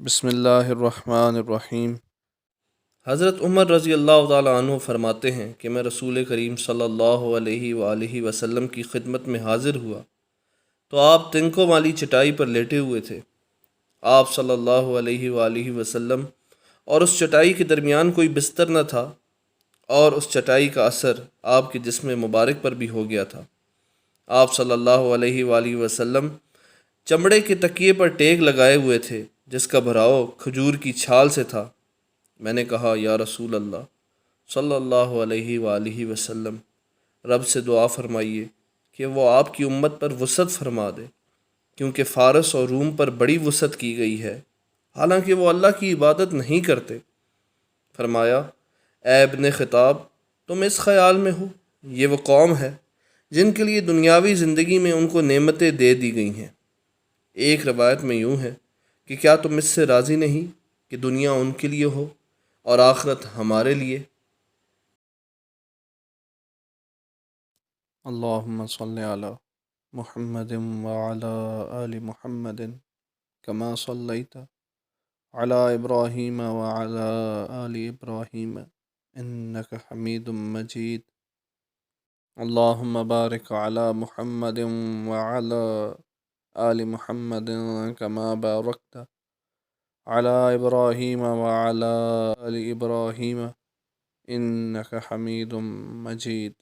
بسم اللہ الرحمن الرحیم۔ حضرت عمر رضی اللہ تعالیٰ عنہ فرماتے ہیں کہ میں رسول کریم صلی اللہ علیہ وآلہ وسلم کی خدمت میں حاضر ہوا تو آپ تنکوں والی چٹائی پر لیٹے ہوئے تھے۔ آپ صلی اللہ علیہ وآلہ وسلم اور اس چٹائی کے درمیان کوئی بستر نہ تھا، اور اس چٹائی کا اثر آپ کے جسم مبارک پر بھی ہو گیا تھا۔ آپ صلی اللہ علیہ وآلہ وسلم چمڑے کے تکیے پر ٹیک لگائے ہوئے تھے جس کا بھراؤ کھجور کی چھال سے تھا۔ میں نے کہا، یا رسول اللہ صلی اللہ علیہ وآلہ وسلم، رب سے دعا فرمائیے کہ وہ آپ کی امت پر وسعت فرما دے، کیونکہ فارس اور روم پر بڑی وسعت کی گئی ہے، حالانکہ وہ اللہ کی عبادت نہیں کرتے۔ فرمایا، اے ابن خطاب، تم اس خیال میں ہو یہ وہ قوم ہے جن کے لیے دنیاوی زندگی میں ان کو نعمتیں دے دی گئی ہیں۔ ایک روایت میں یوں ہے کہ کیا تم اس سے راضی نہیں کہ دنیا ان کے لیے ہو اور آخرت ہمارے لیے؟ اللہم صلی علی محمد وعلی آل محمد کما صلیت علی ابراہیم وعلی آل ابراہیم انک حمید مجید۔ اللہم بارک علی محمد وعلی آل محمد کما بارکت علی ابراہیم وعلی آل ابراہیم انک حمید مجید۔